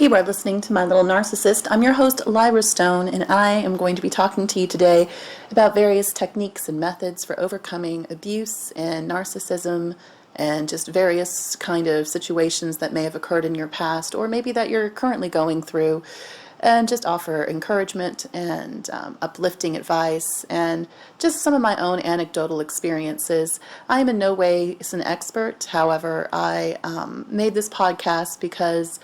You are listening to My Little Narcissist. I'm your host, Lyra Stone, and I am going to be talking to you today about various techniques and methods for overcoming abuse and narcissism and just various kind of situations that may have occurred in your past or maybe that you're currently going through, and just offer encouragement and uplifting advice and just some of my own anecdotal experiences. I am in no way an expert. However, I made this podcast because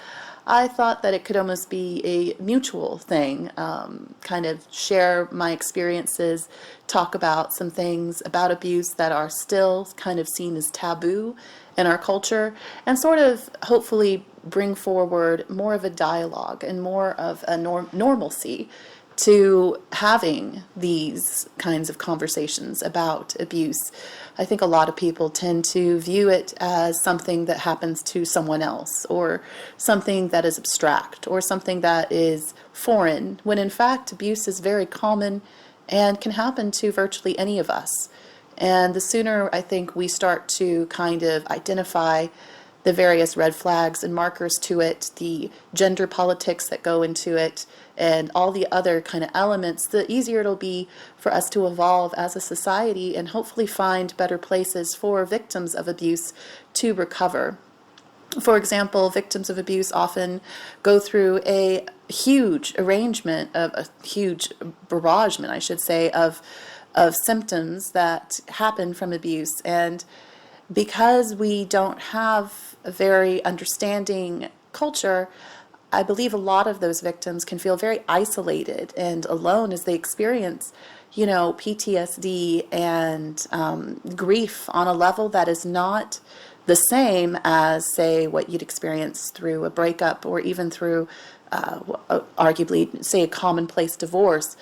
I thought that it could almost be a mutual thing, kind of share my experiences, talk about some things about abuse that are still kind of seen as taboo in our culture, and sort of hopefully bring forward more of a dialogue and more of a normalcy to having these kinds of conversations about abuse. I think a lot of people tend to view it as something that happens to someone else, or something that is abstract, or something that is foreign, when in fact abuse is very common and can happen to virtually any of us. And the sooner I think we start to kind of identify the various red flags and markers to it, the gender politics that go into it, and all the other kind of elements, the easier it'll be for us to evolve as a society and hopefully find better places for victims of abuse to recover. For example, victims of abuse often go through a huge barragement, I should say, of symptoms that happen from abuse. And because we don't have a very understanding culture, I believe a lot of those victims can feel very isolated and alone as they experience, PTSD and grief on a level that is not the same as, say, what you'd experience through a breakup or even through, arguably, say, a commonplace divorce.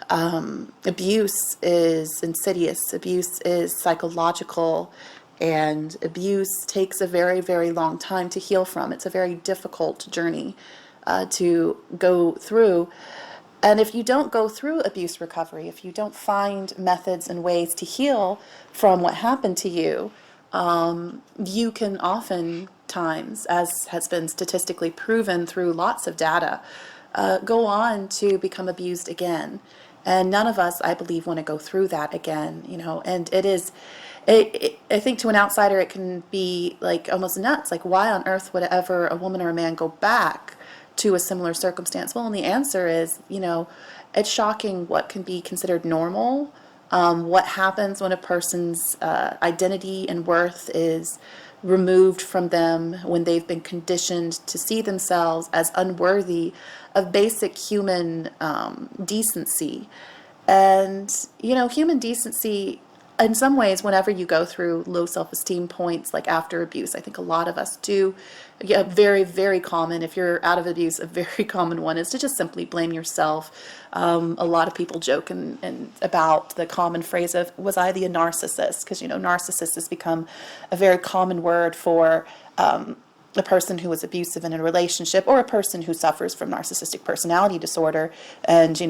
Abuse is insidious. Abuse is psychological. And abuse takes a very, very long time to heal from. It's a very difficult journey to go through. And if you don't go through abuse recovery, if you don't find methods and ways to heal from what happened to you, you can oftentimes, as has been statistically proven through lots of data, go on to become abused again. And none of us, I believe, want to go through that again, and I think to an outsider it can be like almost nuts. Like, why on earth would ever a woman or a man go back to a similar circumstance? Well, and the answer is, it's shocking what can be considered normal. What happens when a person's identity and worth is removed from them, when they've been conditioned to see themselves as unworthy of basic human decency. And, human decency, in some ways, whenever you go through low self-esteem points, like after abuse, I think a lot of us do. Yeah, very, very common. If you're out of abuse, a very common one is to just simply blame yourself. A lot of people joke and about the common phrase of, was I the narcissist? Because, narcissist has become a very common word for a person who is abusive in a relationship, or a person who suffers from narcissistic personality disorder. And,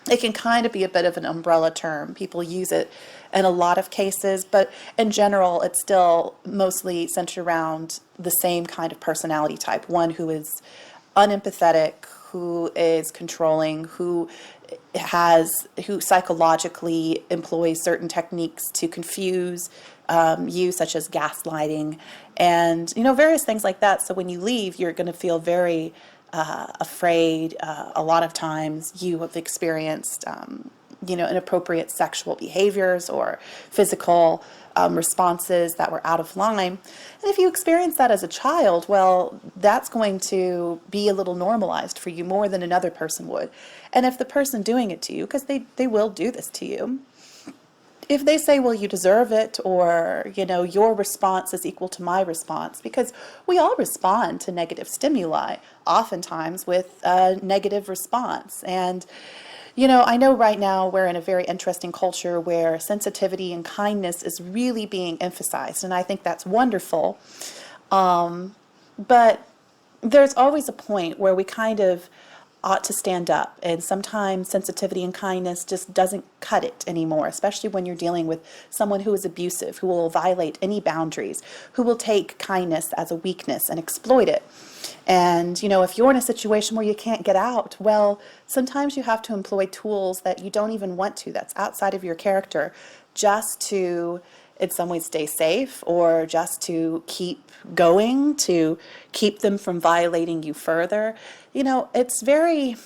it can kind of be a bit of an umbrella term. People use it in a lot of cases, but in general, it's still mostly centered around the same kind of personality type. One who is unempathetic, who is controlling, who psychologically employs certain techniques to confuse you, such as gaslighting and, various things like that. So when you leave, you're going to feel very afraid. A lot of times you have experienced, inappropriate sexual behaviors or physical responses that were out of line. And if you experience that as a child, well, that's going to be a little normalized for you more than another person would. And if the person doing it to you, because they will do this to you, if they say, well, you deserve it, or, your response is equal to my response, because we all respond to negative stimuli, oftentimes with a negative response. And, I know right now we're in a very interesting culture where sensitivity and kindness is really being emphasized, and I think that's wonderful. But there's always a point where we kind of ought to stand up, and sometimes sensitivity and kindness just doesn't cut it anymore, especially when you're dealing with someone who is abusive, who will violate any boundaries, who will take kindness as a weakness and exploit it. And, if you're in a situation where you can't get out, well, sometimes you have to employ tools that you don't even want to, that's outside of your character, just to, in some ways, stay safe, or just to keep going, to keep them from violating you further. It's very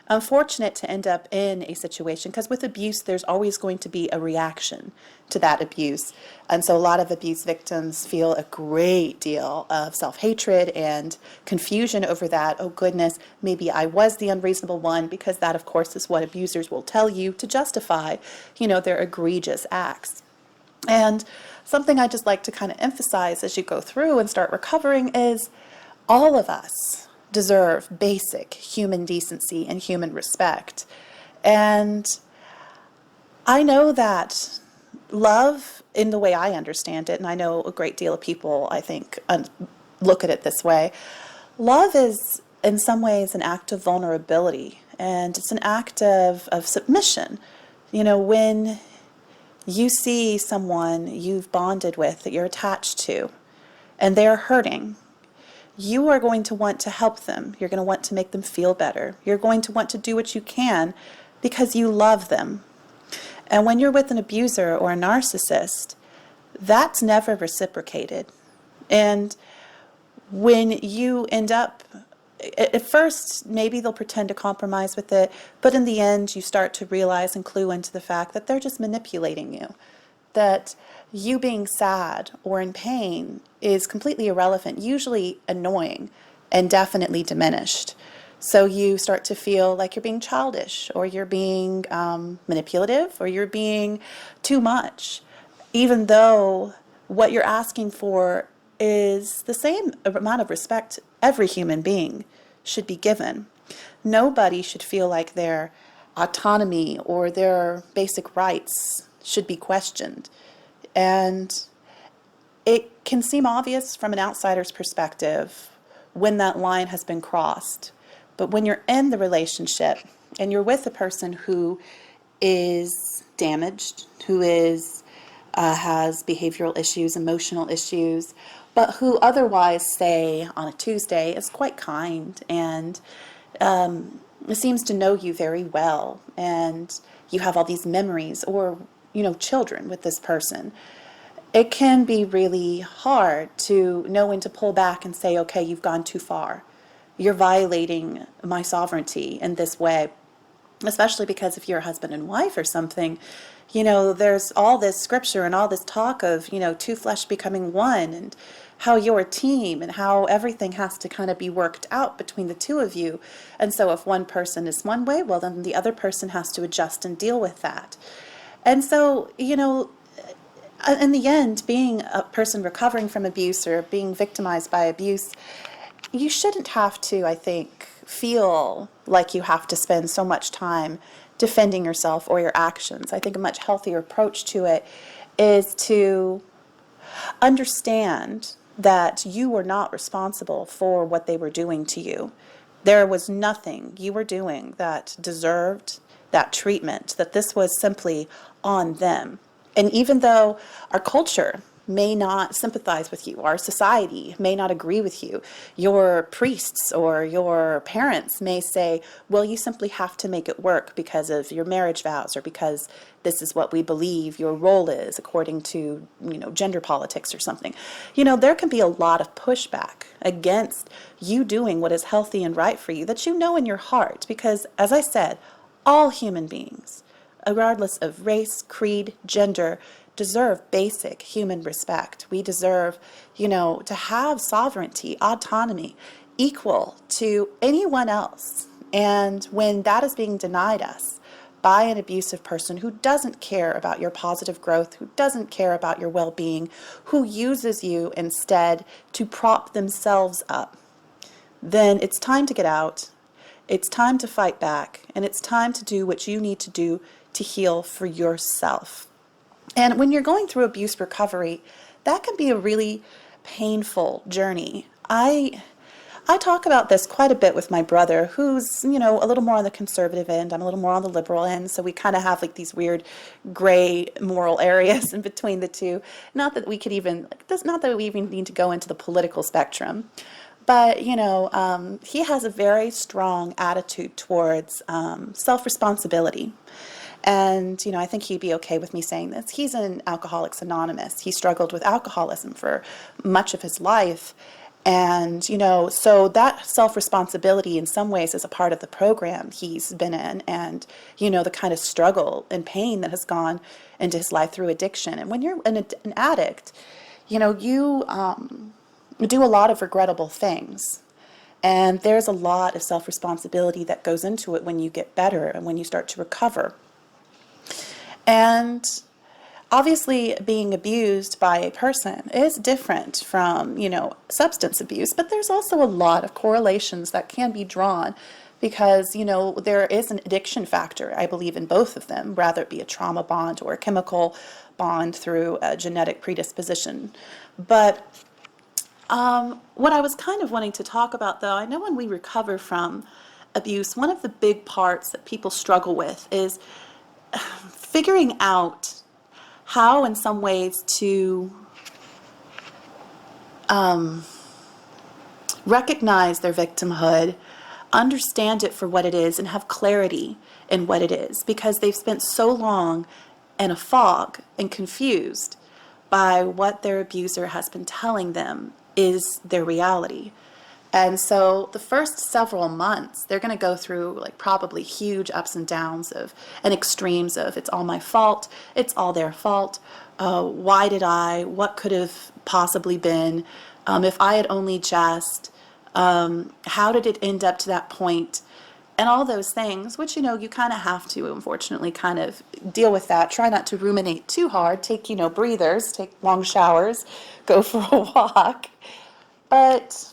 unfortunate to end up in a situation, because with abuse there's always going to be a reaction to that abuse, and so a lot of abuse victims feel a great deal of self-hatred and confusion over that. Oh goodness, maybe I was the unreasonable one, because that of course is what abusers will tell you to justify their egregious acts. And something I just like to kind of emphasize as you go through and start recovering is all of us deserve basic human decency and human respect. And I know that love, in the way I understand it, and I know a great deal of people, I think, look at it this way, love is in some ways an act of vulnerability, and it's an act of submission. When you see someone you've bonded with, that you're attached to, and they're hurting, you are going to want to help them. You're going to want to make them feel better. You're going to want to do what you can because you love them. And when you're with an abuser or a narcissist, that's never reciprocated. And when you end up, at first, maybe they'll pretend to compromise with it, but in the end, you start to realize and clue into the fact that they're just manipulating you. That you being sad or in pain is completely irrelevant, usually annoying, and definitely diminished. So you start to feel like you're being childish, or you're being manipulative, or you're being too much, even though what you're asking for is the same amount of respect every human being should be given. Nobody should feel like their autonomy or their basic rights should be questioned. And it can seem obvious from an outsider's perspective when that line has been crossed. But when you're in the relationship and you're with a person who is damaged, who has behavioral issues, emotional issues, but who otherwise, say, on a Tuesday, is quite kind and seems to know you very well, and you have all these memories, or children with this person, it can be really hard to know when to pull back and say, okay, you've gone too far. You're violating my sovereignty in this way, especially because if you're a husband and wife or something, there's all this scripture and all this talk of, two flesh becoming one, and how you're a team and how everything has to kind of be worked out between the two of you. And so if one person is one way, well, then the other person has to adjust and deal with that. And so, in the end, being a person recovering from abuse or being victimized by abuse, you shouldn't have to, I think, feel like you have to spend so much time defending yourself or your actions. I think a much healthier approach to it is to understand that you were not responsible for what they were doing to you. There was nothing you were doing that deserved that treatment, that this was simply on them. And even though our culture may not sympathize with you, our society may not agree with you, your priests or your parents may say, well, you simply have to make it work because of your marriage vows, or because this is what we believe your role is according to, gender politics or something. There can be a lot of pushback against you doing what is healthy and right for you, that in your heart, because as I said, all human beings, regardless of race, creed, gender, deserve basic human respect. We deserve, to have sovereignty, autonomy, equal to anyone else. And when that is being denied us by an abusive person who doesn't care about your positive growth, who doesn't care about your well-being, who uses you instead to prop themselves up, then it's time to get out. It's time to fight back, and it's time to do what you need to do to heal for yourself. And when you're going through abuse recovery, that can be a really painful journey. I talk about this quite a bit with my brother, who's, a little more on the conservative end. I'm a little more on the liberal end, so we kind of have like these weird gray moral areas in between the two. Not that we even need to go into the political spectrum. But, he has a very strong attitude towards self-responsibility. And, I think he'd be okay with me saying this. He's in Alcoholics Anonymous. He struggled with alcoholism for much of his life. And, so that self-responsibility in some ways is a part of the program he's been in, and, the kind of struggle and pain that has gone into his life through addiction. And when you're an addict, you do a lot of regrettable things. And there's a lot of self-responsibility that goes into it when you get better and when you start to recover. And obviously, being abused by a person is different from, substance abuse, but there's also a lot of correlations that can be drawn because, there is an addiction factor, I believe, in both of them, whether it be a trauma bond or a chemical bond through a genetic predisposition. But what I was kind of wanting to talk about, though, I know when we recover from abuse, one of the big parts that people struggle with is figuring out how, in some ways, to recognize their victimhood, understand it for what it is, and have clarity in what it is, because they've spent so long in a fog and confused by what their abuser has been telling them is their reality. And so the first several months, they're going to go through probably huge ups and downs and extremes of it's all my fault, it's all their fault, why did what could have possibly been, if I had only just, how did it end up to that point, and all those things, which, you kind of have to, unfortunately, kind of deal with that. Try not to ruminate too hard, take, breathers, take long showers, go for a walk. But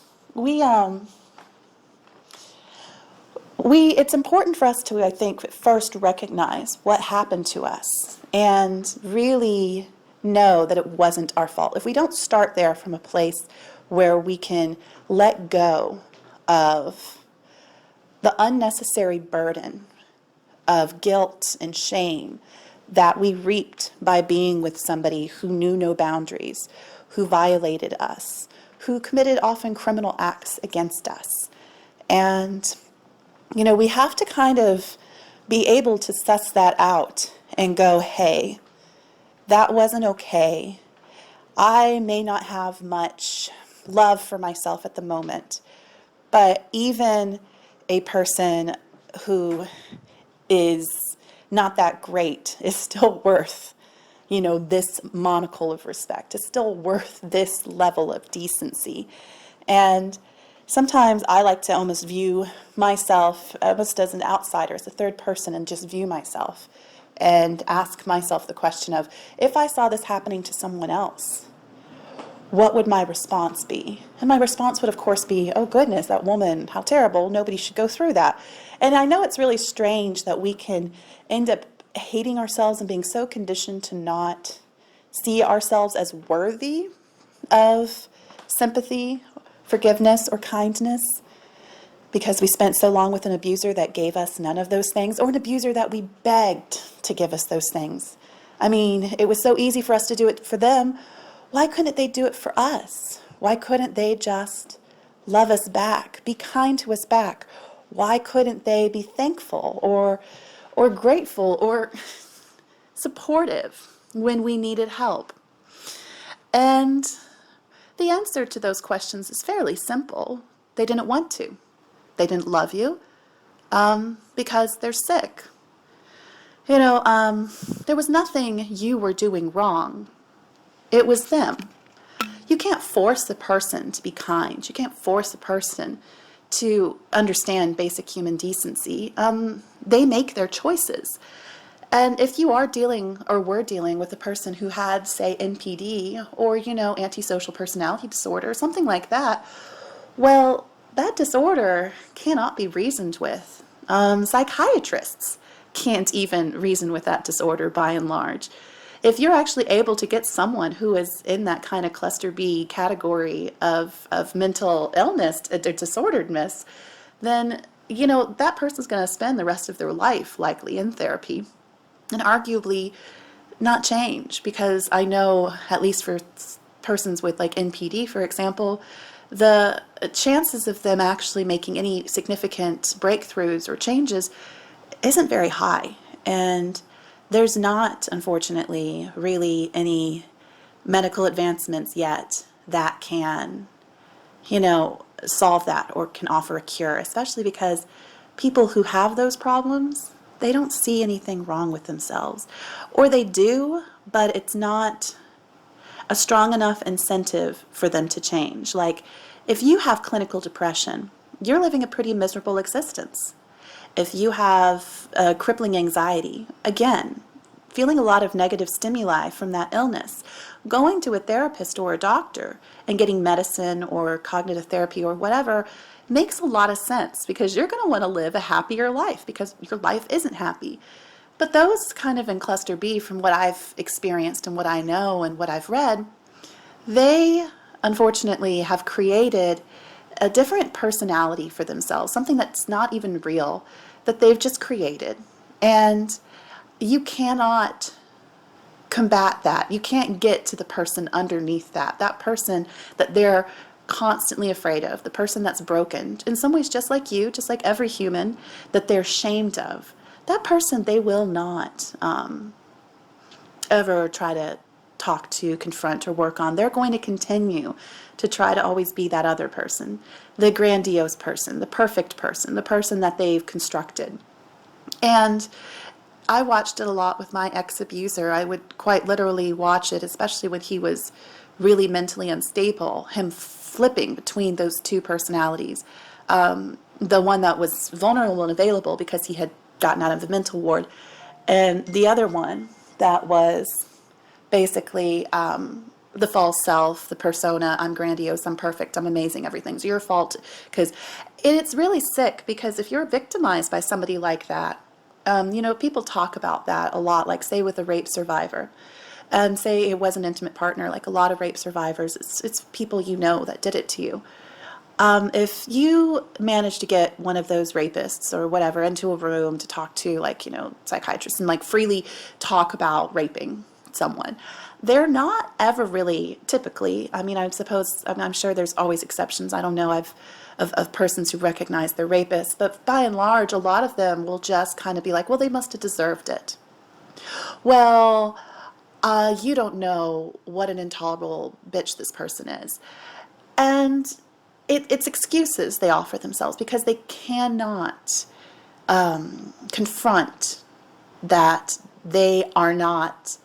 it's important for us to, I think, first recognize what happened to us and really know that it wasn't our fault. If we don't start there from a place where we can let go of the unnecessary burden of guilt and shame that we reaped by being with somebody who knew no boundaries, who violated us, who committed often criminal acts against us. And, we have to kind of be able to suss that out and go, hey, that wasn't okay. I may not have much love for myself at the moment, but even a person who is not that great is still worth, this monocle of respect, is still worth this level of decency. And sometimes I like to almost view myself almost as an outsider, as a third person, and just view myself and ask myself the question of, if I saw this happening to someone else, what would my response be? And my response would, of course, be, oh, goodness, that woman, how terrible. Nobody should go through that. And I know it's really strange that we can end up hating ourselves and being so conditioned to not see ourselves as worthy of sympathy, forgiveness, or kindness because we spent so long with an abuser that gave us none of those things, or an abuser that we begged to give us those things. I mean, it was so easy for us to do it for them. Why couldn't they do it for us? Why couldn't they just love us back, be kind to us back? Why couldn't they be thankful or grateful or supportive when we needed help? And the answer to those questions is fairly simple. They didn't want to. They didn't love you because they're sick. There was nothing you were doing wrong. It was them. You can't force a person to be kind. You can't force a person to understand basic human decency. They make their choices. And if you are dealing or were dealing with a person who had, say, NPD or, antisocial personality disorder or something like that, well, that disorder cannot be reasoned with. Psychiatrists can't even reason with that disorder by and large. If you're actually able to get someone who is in that kind of cluster B category of mental illness or disorderedness, then, that person's going to spend the rest of their life likely in therapy and arguably not change, because I know, at least for persons with NPD, for example, the chances of them actually making any significant breakthroughs or changes isn't very high. And there's not, unfortunately, really any medical advancements yet that can, solve that or can offer a cure, especially because people who have those problems, they don't see anything wrong with themselves. Or they do, but it's not a strong enough incentive for them to change. Like, if you have clinical depression, you're living a pretty miserable existence. If you have crippling anxiety, again, feeling a lot of negative stimuli from that illness, going to a therapist or a doctor and getting medicine or cognitive therapy or whatever makes a lot of sense, because you're going to want to live a happier life because your life isn't happy. But those kind of in cluster B, from what I've experienced and what I know and what I've read, they unfortunately have created a different personality for themselves, something that's not even real, that they've just created. And you cannot combat that. You can't get to the person underneath that, that person that they're constantly afraid of, the person that's broken, in some ways just like you, just like every human, that they're ashamed of. That person they will not ever try to talk to, confront, or work on. They're going to continue to try to always be that other person, the grandiose person, the perfect person, the person that they've constructed. And I watched it a lot with my ex-abuser. I would quite literally watch it, especially when he was really mentally unstable, him flipping between those two personalities. The one that was vulnerable and available because he had gotten out of the mental ward, and the other one that was basically the false self, the persona. I'm grandiose, I'm perfect, I'm amazing, everything's your fault. Because it's really sick, because if you're victimized by somebody like that, people talk about that a lot, like say with a rape survivor, and say it was an intimate partner, like a lot of rape survivors, it's people that did it to you. If you manage to get one of those rapists or whatever into a room to talk to, psychiatrists, and freely talk about raping someone, they're not ever really, typically, I suppose, I'm sure there's always exceptions, I don't know, of persons who recognize they're rapists, but by and large, a lot of them will just kind of be like, well, they must have deserved it. Well, you don't know what an intolerable bitch this person is. And it's excuses they offer themselves because they cannot confront that they are not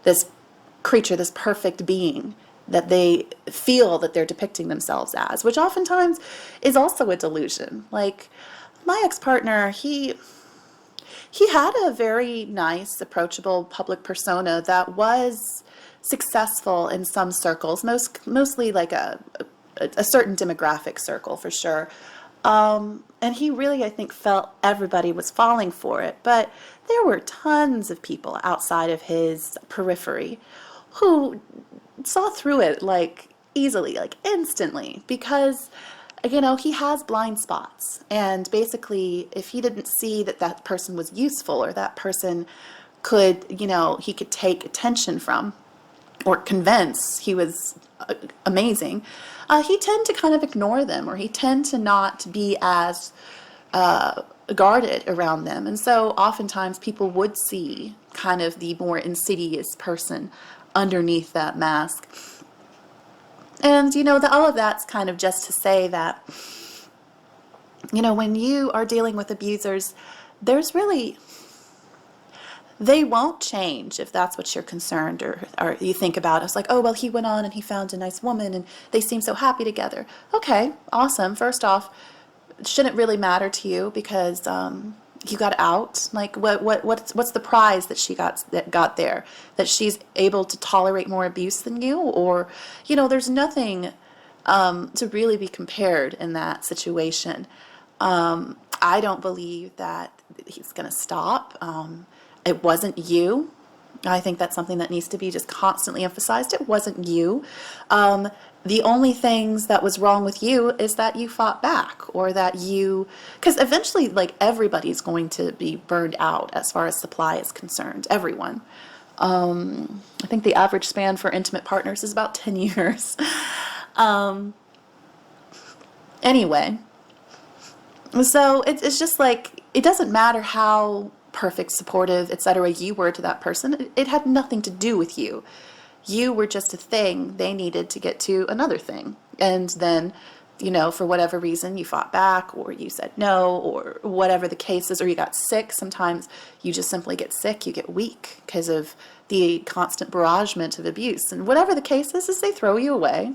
this creature, this perfect being that they feel that they're depicting themselves as, which oftentimes is also a delusion. Like my ex-partner, he had a very nice, approachable public persona that was successful in some circles, mostly like a certain demographic circle for sure. And he really, I think, felt everybody was falling for it. But there were tons of people outside of his periphery who saw through it easily, instantly, because he has blind spots. And basically, if he didn't see that that person was useful or that person could, he could take attention from or convince he was amazing, he tend to kind of ignore them, or he tend to not be as guarded around them. And so oftentimes people would see kind of the more insidious person underneath that mask. And, all of that's kind of just to say that, when you are dealing with abusers, they won't change if that's what you're concerned or you think about. It's like, oh, well, he went on and he found a nice woman and they seem so happy together. Okay, awesome. First off, it shouldn't really matter to you because you got out. Like, what's the prize that she got there? That she's able to tolerate more abuse than you? Or, there's nothing to really be compared in that situation. I don't believe that he's going to stop. It wasn't you. I think that's something that needs to be just constantly emphasized. It wasn't you. The only things that was wrong with you is that you fought back, or that because eventually, everybody's going to be burned out as far as supply is concerned. Everyone. I think the average span for intimate partners is about 10 years. Anyway, so it's just like, it doesn't matter how perfect, supportive, etc. you were to that person. It had nothing to do with you. You were just a thing they needed to get to another thing. And then, for whatever reason, you fought back, or you said no, or whatever the case is, or you got sick. Sometimes you just simply get sick, you get weak because of the constant barragement of abuse. And whatever the case is they throw you away.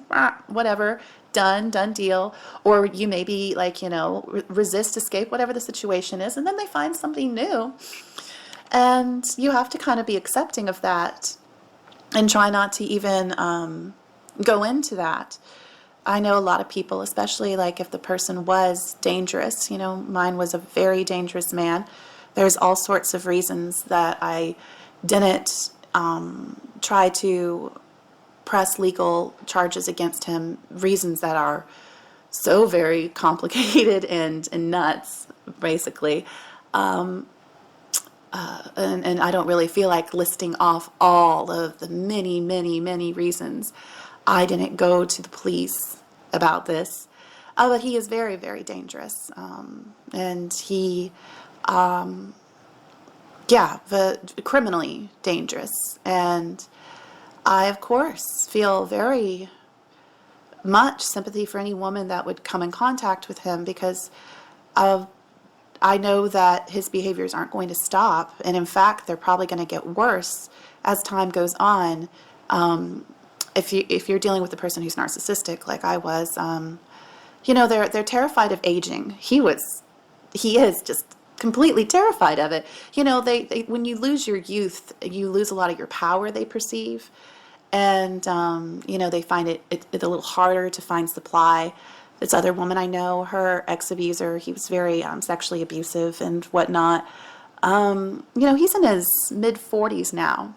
Whatever, done deal. Or you maybe resist, escape, whatever the situation is, and then they find something new. And you have to kind of be accepting of that and try not to even go into that. I know a lot of people, especially if the person was dangerous, mine was a very dangerous man. There's all sorts of reasons that I didn't try to press legal charges against him, reasons that are so very complicated and nuts, basically. And I don't really feel like listing off all of the many, many, many reasons I didn't go to the police about this. But he is very, very dangerous. And he, criminally dangerous. And I, of course, feel very much sympathy for any woman that would come in contact with him, because I know that his behaviors aren't going to stop, and in fact, they're probably going to get worse as time goes on. If you're dealing with a person who's narcissistic, like I was, they're terrified of aging. He is just completely terrified of it. They when you lose your youth, you lose a lot of your power, they perceive, and they find it a little harder to find supply. This other woman I know, her ex-abuser, he was very sexually abusive and whatnot. He's in his mid-40s now,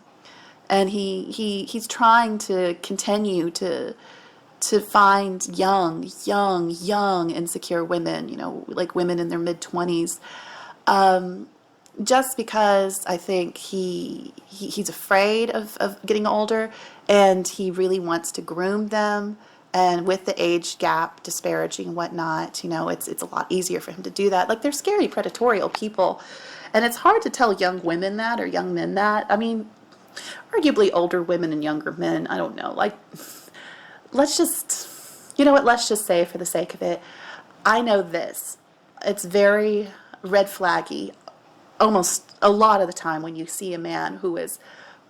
and he's trying to continue to find young, insecure women, like women in their mid-20s, just because I think he's afraid of getting older, and he really wants to groom them. And with the age gap, disparaging and whatnot, it's a lot easier for him to do that. Like, they're scary, predatory people. And it's hard to tell young women that, or young men that. I mean, arguably older women and younger men, I don't know. Let's just, let's just say, for the sake of it, I know this. It's very red flaggy almost a lot of the time when you see a man who is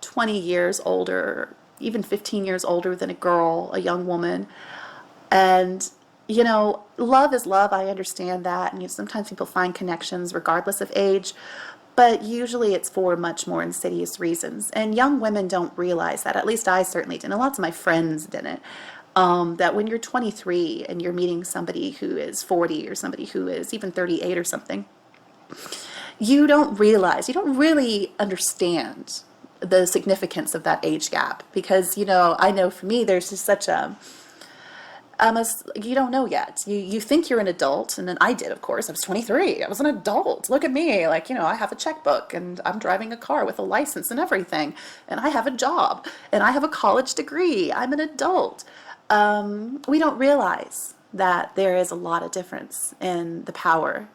20 years older, even 15 years older than a girl, a young woman. And, love is love. I understand that. And sometimes people find connections regardless of age, but usually it's for much more insidious reasons. And young women don't realize that. At least I certainly didn't. Lots of my friends didn't. That when you're 23 and you're meeting somebody who is 40 or somebody who is even 38 or something, you don't really understand the significance of that age gap, because I know for me there's just such you don't know yet. You think you're an adult, and then I did, of course. I was 23. I was an adult. Look at me, I have a checkbook, and I'm driving a car with a license and everything, and I have a job, and I have a college degree. I'm an adult. We don't realize that there is a lot of difference in the power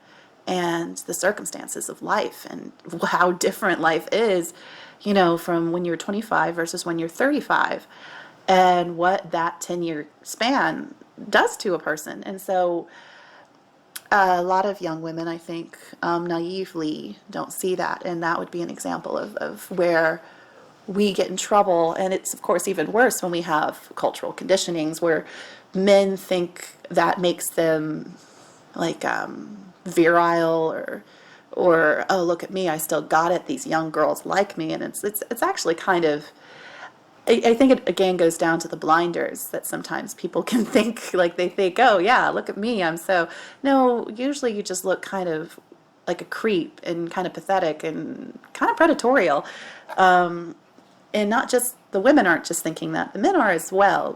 and the circumstances of life, and how different life is, from when you're 25 versus when you're 35, and what that 10-year span does to a person. And so a lot of young women, I think, naively don't see that, and that would be an example of where we get in trouble. And it's, of course, even worse when we have cultural conditionings where men think that makes them virile, or oh, look at me, I still got it, these young girls like me. And it's actually kind of, I think it again goes down to the blinders that sometimes people can think, they think, oh yeah, look at me, I'm so. No, usually you just look kind of like a creep, and kind of pathetic, and kind of predatorial. And not just, the women aren't just thinking that, the men are as well.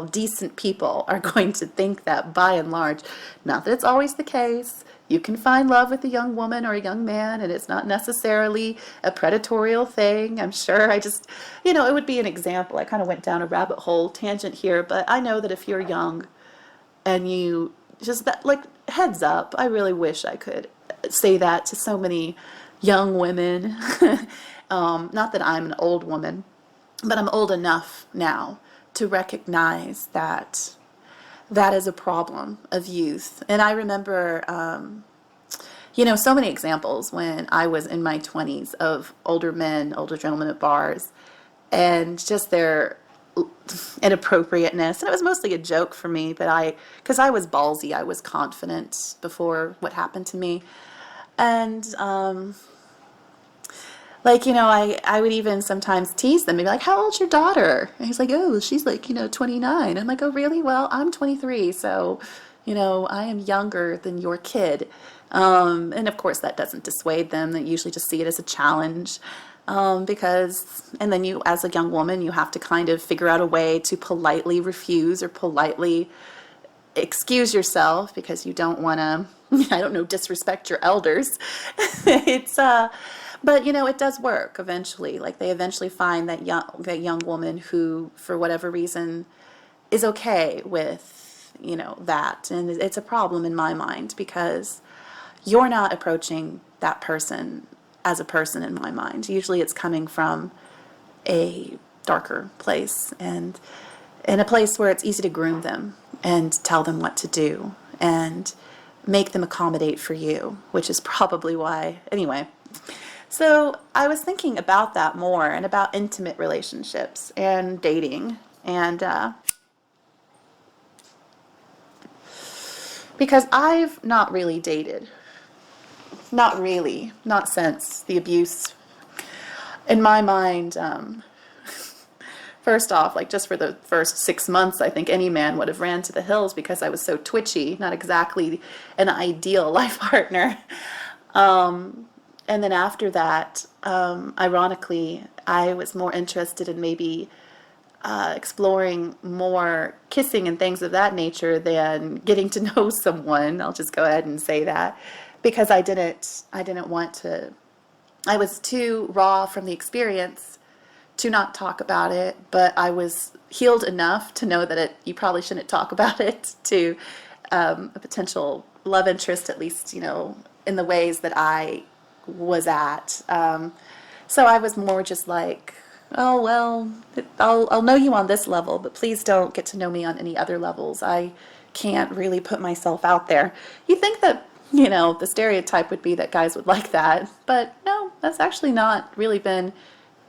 Decent people are going to think that by and large. Not that it's always the case. You can find love with a young woman or a young man, and it's not necessarily a predatorial thing. I'm sure. I just, it would be an example. I kind of went down a rabbit hole tangent here, but I know that if you're young and you just that, like, heads up. I really wish I could say that to so many young women. Not that I'm an old woman, but I'm old enough now to recognize that that is a problem of youth. And I remember, so many examples when I was in my 20s of older men, older gentlemen at bars, and just their inappropriateness. And it was mostly a joke for me, but because I was ballsy, I was confident before what happened to me. And, I would even sometimes tease them and be like, how old's your daughter? And he's like, oh, she's like, 29. I'm like, oh, really? Well, I'm 23, so, I am younger than your kid. And of course, that doesn't dissuade them. They usually just see it as a challenge. And then you, as a young woman, you have to kind of figure out a way to politely refuse or politely excuse yourself because you don't want to, disrespect your elders. But it does work eventually. Like, they eventually find that young woman who, for whatever reason, is okay with, that. And it's a problem in my mind because you're not approaching that person as a person in my mind. Usually it's coming from a darker place and in a place where it's easy to groom them and tell them what to do and make them accommodate for you, which is probably why. Anyway, so I was thinking about that more and about intimate relationships and dating, and because I've not really dated. Not really. Not since the abuse. In my mind, first off, like, just for the first 6 months, I think any man would have ran to the hills because I was so twitchy, not exactly an ideal life partner. And then after that, ironically, I was more interested in maybe exploring more kissing and things of that nature than getting to know someone. I'll just go ahead and say that. Because I didn't want to, I was too raw from the experience to not talk about it, but I was healed enough to know that you probably shouldn't talk about it to a potential love interest, at least, in the ways that I was at. So I was more just like, oh, well, I'll know you on this level, but please don't get to know me on any other levels. I can't really put myself out there. You think that the stereotype would be that guys would like that. But no, that's actually not really been,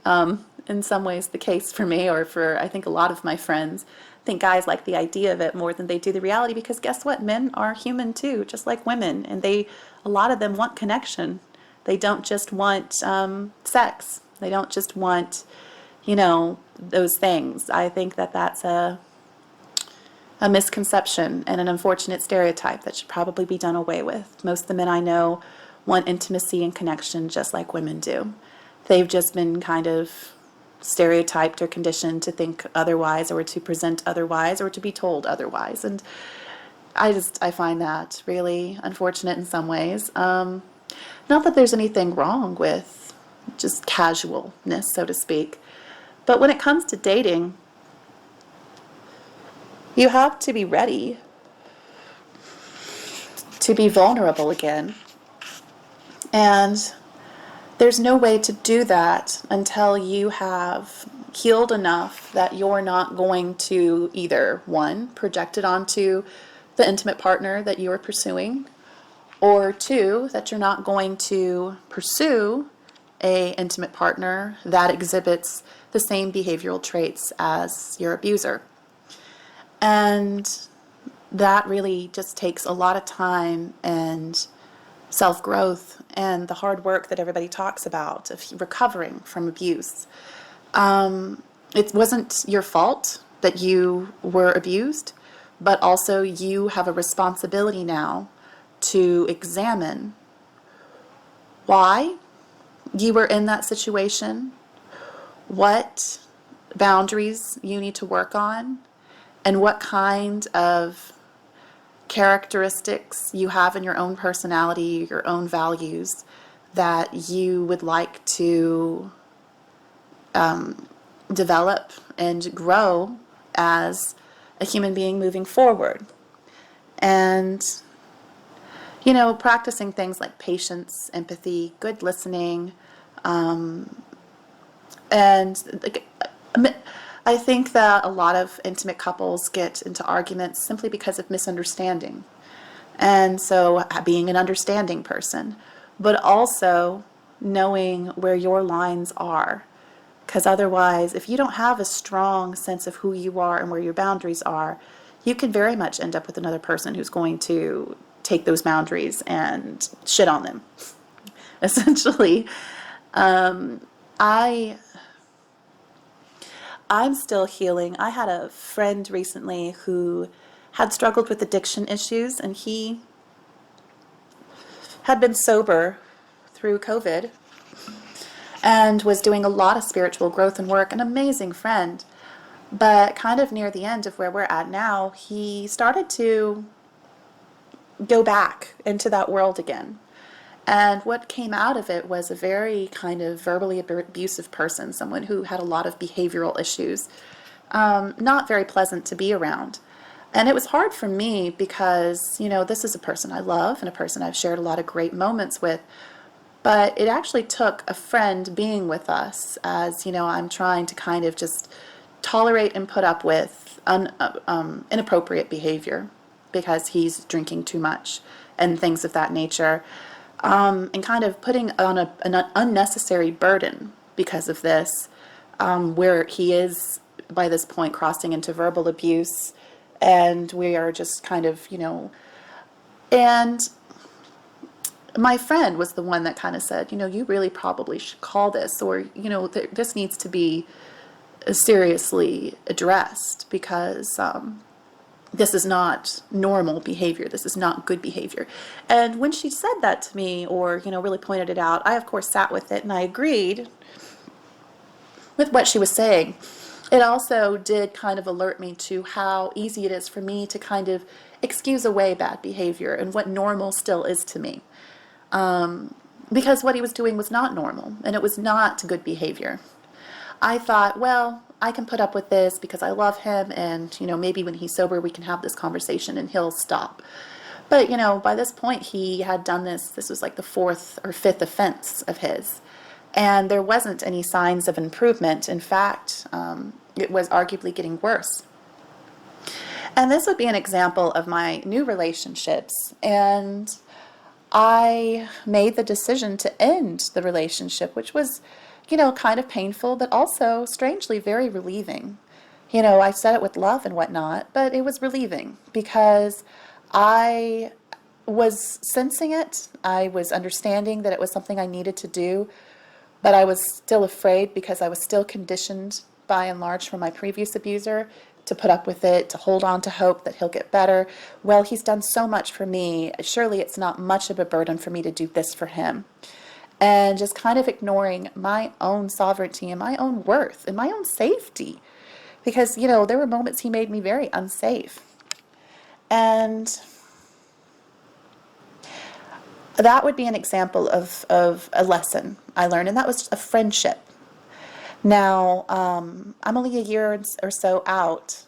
in some ways, the case for me or for, I think, a lot of my friends. I think guys like the idea of it more than they do the reality because guess what? Men are human too, just like women. And a lot of them want connection. They don't just want sex. They don't just want, those things. I think that that's a misconception and an unfortunate stereotype that should probably be done away with. Most of the men I know want intimacy and connection just like women do. They've just been kind of stereotyped or conditioned to think otherwise or to present otherwise or to be told otherwise. And I find that really unfortunate in some ways. Not that there's anything wrong with just casualness, so to speak. But when it comes to dating, you have to be ready to be vulnerable again. And there's no way to do that until you have healed enough that you're not going to either, one, project it onto the intimate partner that you are pursuing, or two, that you're not going to pursue a intimate partner that exhibits the same behavioral traits as your abuser. And that really just takes a lot of time and self-growth and the hard work that everybody talks about of recovering from abuse. It wasn't your fault that you were abused, but also you have a responsibility now to examine why you were in that situation, what boundaries you need to work on, and what kind of characteristics you have in your own personality, your own values that you would like to develop and grow as a human being moving forward. And, practicing things like patience, empathy, good listening, and I think that a lot of intimate couples get into arguments simply because of misunderstanding. And so being an understanding person, but also knowing where your lines are. Because otherwise, if you don't have a strong sense of who you are and where your boundaries are, you can very much end up with another person who's going to take those boundaries and shit on them. Essentially, I I'm still healing. I had a friend recently who had struggled with addiction issues, and he had been sober through COVID and was doing a lot of spiritual growth and work, an amazing friend. But kind of near the end of where we're at now, he started to go back into that world again. And what came out of it was a very kind of verbally abusive person, someone who had a lot of behavioral issues, not very pleasant to be around. And it was hard for me because, this is a person I love and a person I've shared a lot of great moments with. But it actually took a friend being with us as, I'm trying to kind of just tolerate and put up with inappropriate behavior because he's drinking too much and things of that nature. And kind of putting on an unnecessary burden because of this, where he is, by this point, crossing into verbal abuse, and we are just kind of, and my friend was the one that kind of said, you really probably should call this, or, this needs to be seriously addressed because this is not normal behavior. This is not good behavior. And when she said that to me, or, really pointed it out, I, of course, sat with it and I agreed with what she was saying. It also did kind of alert me to how easy it is for me to kind of excuse away bad behavior and what normal still is to me. Because what he was doing was not normal and it was not good behavior. I thought, well, I can put up with this because I love him, and, maybe when he's sober we can have this conversation and he'll stop. But, by this point he had done this was like the 4th or 5th offense of his, and there wasn't any signs of improvement. In fact, it was arguably getting worse. And this would be an example of my new relationships, and I made the decision to end the relationship, which was kind of painful, but also strangely very relieving. I said it with love and whatnot, but it was relieving because I was sensing it. I was understanding that it was something I needed to do, but I was still afraid because I was still conditioned by and large from my previous abuser to put up with it, to hold on to hope that he'll get better. Well, he's done so much for me. Surely it's not much of a burden for me to do this for him. And just kind of ignoring my own sovereignty and my own worth and my own safety. Because, there were moments he made me very unsafe. And that would be an example of a lesson I learned, and that was a friendship. Now, I'm only a year or so out,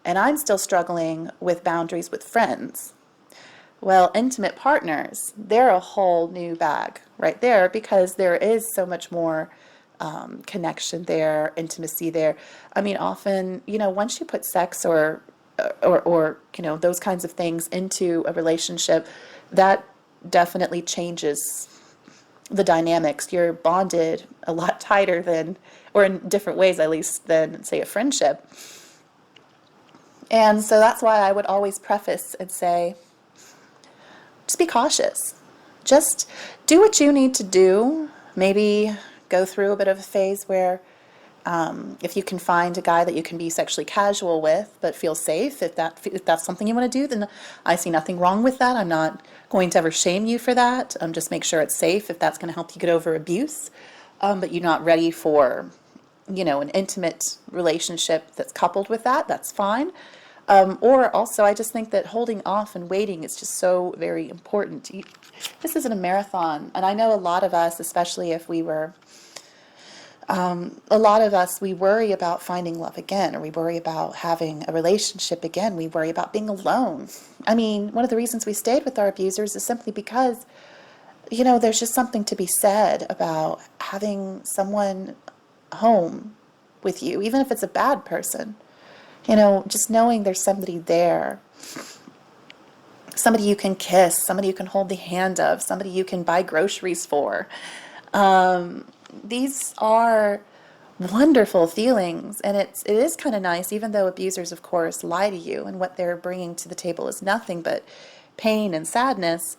and I'm still struggling with boundaries with friends. Well, intimate partners, they're a whole new bag right there because there is so much more connection there, intimacy there. I mean, often, once you put sex or those kinds of things into a relationship, that definitely changes the dynamics. You're bonded a lot tighter than, or in different ways at least, than, say, a friendship. And so that's why I would always preface and say, just be cautious. Just do what you need to do. Maybe go through a bit of a phase where if you can find a guy that you can be sexually casual with but feel safe, if that's something you want to do, then I see nothing wrong with that. I'm not going to ever shame you for that. Just make sure it's safe if that's going to help you get over abuse. But you're not ready for, an intimate relationship that's coupled with that, that's fine. Or also, I just think that holding off and waiting is just so very important. This isn't a marathon, and I know a lot of us, especially if we were A lot of us, we worry about finding love again, or we worry about having a relationship again. We worry about being alone. I mean, one of the reasons we stayed with our abusers is simply because, there's just something to be said about having someone home with you, even if it's a bad person. Just knowing there's somebody there, somebody you can kiss, somebody you can hold the hand of, somebody you can buy groceries for. These are wonderful feelings, and it is kind of nice, even though abusers, of course, lie to you, and what they're bringing to the table is nothing but pain and sadness.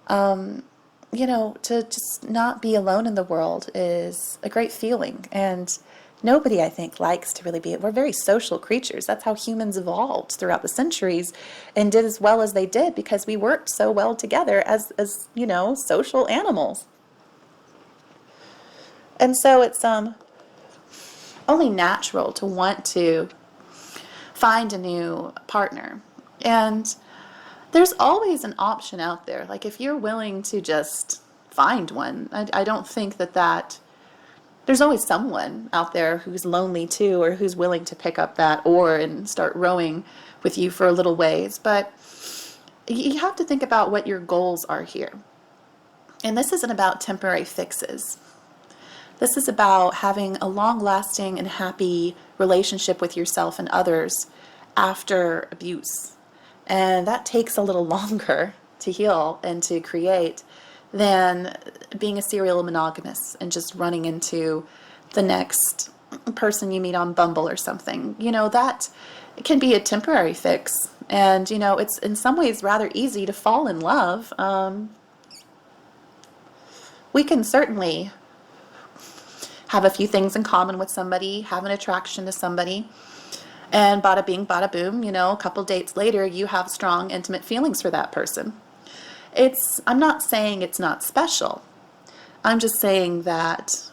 To just not be alone in the world is a great feeling, and nobody, I think, likes to really be. We're very social creatures. That's how humans evolved throughout the centuries and did as well as they did because we worked so well together as social animals. And so it's only natural to want to find a new partner. And there's always an option out there. Like if you're willing to just find one, I don't think that there's always someone out there who's lonely too, or who's willing to pick up that oar and start rowing with you for a little ways. But you have to think about what your goals are here. And this isn't about temporary fixes. This is about having a long-lasting and happy relationship with yourself and others after abuse. And that takes a little longer to heal and to create than being a serial monogamous and just running into the next person you meet on Bumble or something. That can be a temporary fix. And, it's in some ways rather easy to fall in love. We can certainly have a few things in common with somebody, have an attraction to somebody, and bada bing, bada boom, a couple dates later, you have strong, intimate feelings for that person. I'm not saying it's not special. I'm just saying that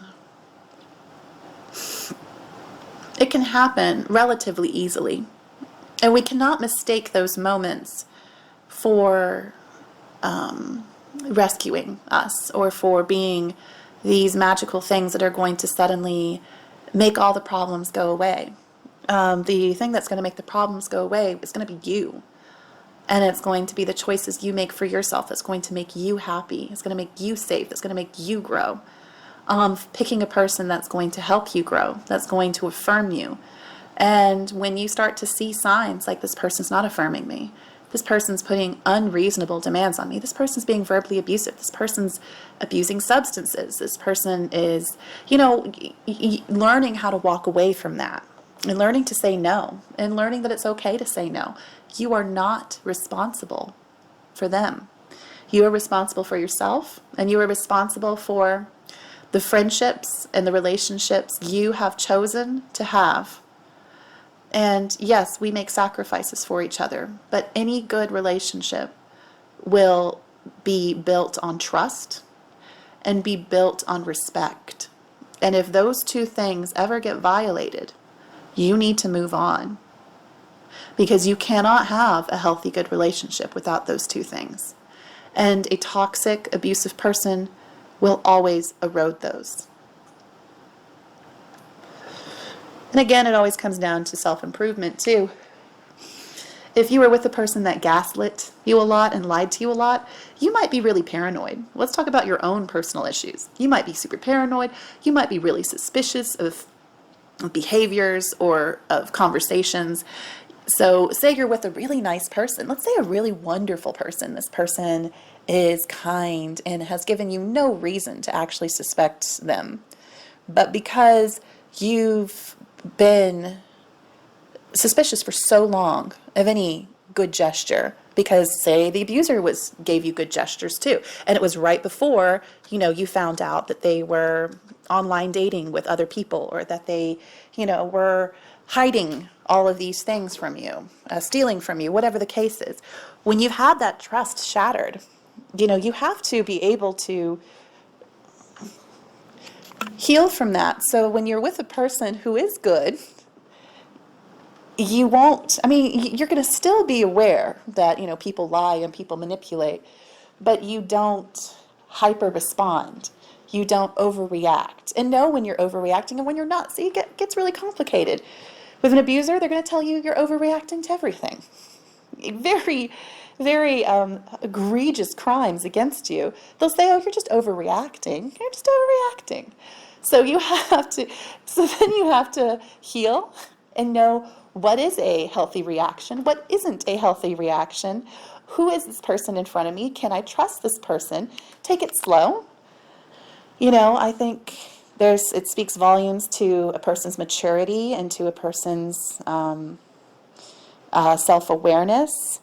it can happen relatively easily. And we cannot mistake those moments for rescuing us or for being these magical things that are going to suddenly make all the problems go away. The thing that's going to make the problems go away is going to be you. And it's going to be the choices you make for yourself that's going to make you happy. It's going to make you safe. It's going to make you grow. Picking a person that's going to help you grow, that's going to affirm you. And when you start to see signs like this person's not affirming me, this person's putting unreasonable demands on me, this person's being verbally abusive, this person's abusing substances, this person is, learning how to walk away from that and learning to say no and learning that it's okay to say no. You are not responsible for them. You are responsible for yourself, and you are responsible for the friendships and the relationships you have chosen to have. And yes, we make sacrifices for each other, but any good relationship will be built on trust and be built on respect. And if those two things ever get violated, you need to move on. Because you cannot have a healthy, good relationship without those two things. And a toxic, abusive person will always erode those. And again, it always comes down to self-improvement too. If you were with a person that gaslit you a lot and lied to you a lot, you might be really paranoid. Let's talk about your own personal issues. You might be super paranoid. You might be really suspicious of behaviors or of conversations. So say you're with a really nice person. Let's say a really wonderful person. This person is kind and has given you no reason to actually suspect them. But because you've been suspicious for so long of any good gesture, because say the abuser gave you good gestures too, and it was right before you found out that they were online dating with other people, or that they were hiding all of these things from you, stealing from you, whatever the case is. When you've had that trust shattered, you have to be able to heal from that. So when you're with a person who is good, you're going to still be aware that, people lie and people manipulate, but you don't hyper respond. you don't overreact, and know when you're overreacting and when you're not. See, it gets really complicated. With an abuser, they're going to tell you you're overreacting to everything. Very, very egregious crimes against you. They'll say, oh, you're just overreacting. You're just overreacting. So then you have to heal and know what is a healthy reaction, what isn't a healthy reaction. Who is this person in front of me? Can I trust this person? Take it slow. I think it speaks volumes to a person's maturity and to a person's self-awareness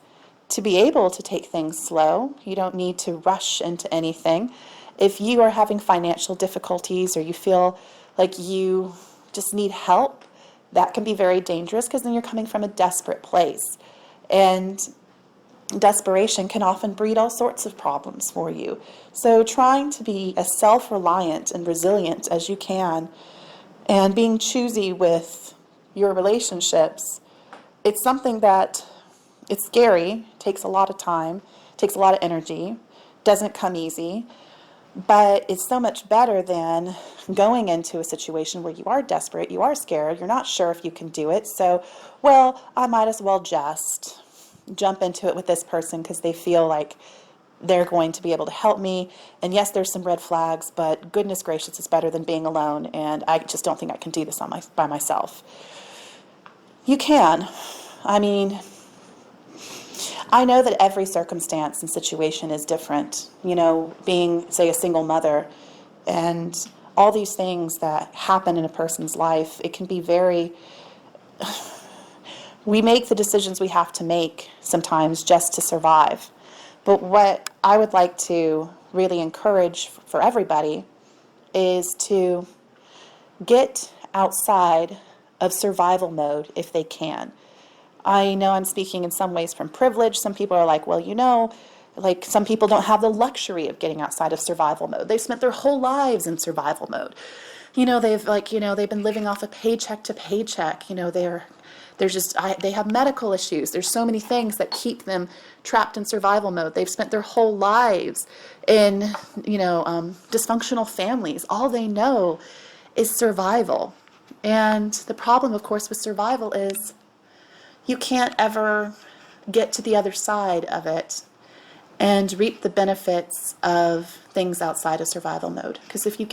to be able to take things slow. You don't need to rush into anything. If you are having financial difficulties or you feel like you just need help, that can be very dangerous because then you're coming from a desperate place. And desperation can often breed all sorts of problems for you. So trying to be as self-reliant and resilient as you can and being choosy with your relationships, it's something that it's scary, takes a lot of time, takes a lot of energy, doesn't come easy, but it's so much better than going into a situation where you are desperate, you are scared, you're not sure if you can do it, so, I might as well just jump into it with this person because they feel like they're going to be able to help me, and yes, there's some red flags, but goodness gracious, it's better than being alone, and I just don't think I can do this by myself. You can. I know that every circumstance and situation is different. Being, say, a single mother and all these things that happen in a person's life, it can be we make the decisions we have to make sometimes just to survive. But what I would like to really encourage for everybody is to get outside of survival mode if they can. I know I'm speaking in some ways from privilege. Some people are like, some people don't have the luxury of getting outside of survival mode. They've spent their whole lives in survival mode. They've been living off a paycheck to paycheck. They have medical issues. There's so many things that keep them trapped in survival mode. They've spent their whole lives in, dysfunctional families. All they know is survival. And the problem, of course, with survival is you can't ever get to the other side of it and reap the benefits of things outside of survival mode. Because if you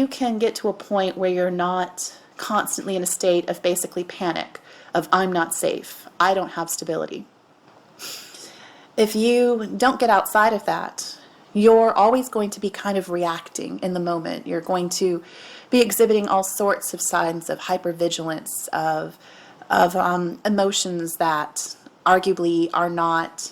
can get to a point where you're not constantly in a state of basically panic, of I'm not safe, I don't have stability. If you don't get outside of that, you're always going to be kind of reacting in the moment. You're going to be exhibiting all sorts of signs of hypervigilance, of emotions that arguably are not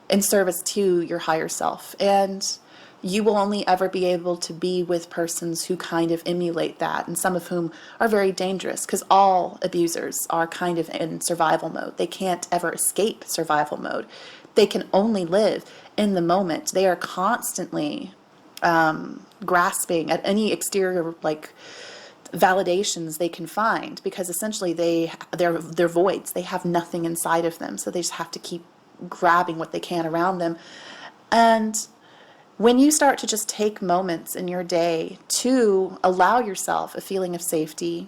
in service to your higher self. And you will only ever be able to be with persons who kind of emulate that, and some of whom are very dangerous, because all abusers are kind of in survival mode. They can't ever escape survival mode. They can only live in the moment. They are constantly grasping at any exterior validations they can find, because essentially they're voids. They have nothing inside of them, so they just have to keep grabbing what they can around them. And when you start to just take moments in your day to allow yourself a feeling of safety,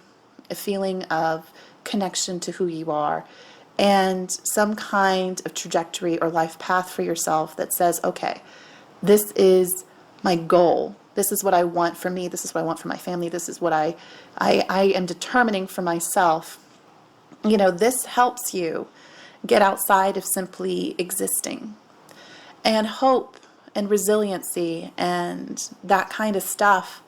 a feeling of connection to who you are, and some kind of trajectory or life path for yourself that says, okay, this is my goal. This is what I want for me. This is what I want for my family. This is what I am determining for myself. This helps you get outside of simply existing. And hope and resiliency and that kind of stuff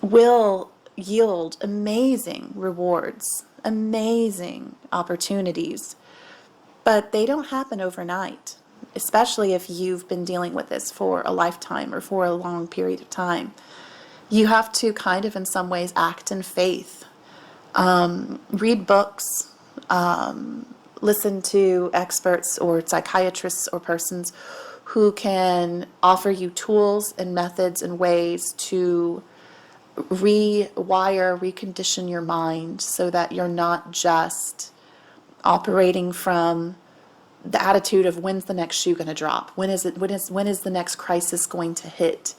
will yield amazing rewards, amazing opportunities. But they don't happen overnight, especially if you've been dealing with this for a lifetime or for a long period of time. You have to kind of, in some ways, act in faith. Read books, listen to experts or psychiatrists or persons who can offer you tools and methods and ways to recondition your mind so that you're not just operating from the attitude of when's the next shoe going to drop? When is the next crisis going to hit?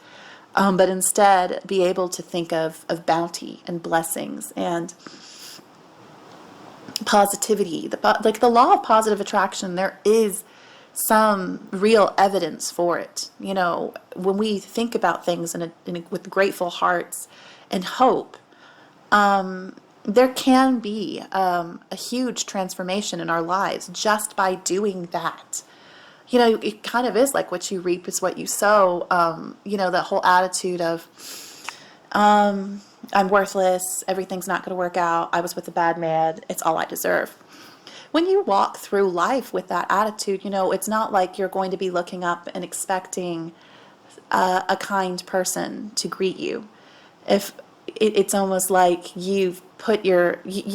but instead be able to think of bounty and blessings and positivity. Like the law of positive attraction, there is some real evidence for it. You know, when we think about things with grateful hearts and hope, there can be a huge transformation in our lives just by doing that. You know, it kind of is like what you reap is what you sow. You know, that whole attitude of, I'm worthless, everything's not going to work out, I was with a bad man, it's all I deserve. When you walk through life with that attitude, you know, it's not like you're going to be looking up and expecting a kind person to greet you. If it's almost like you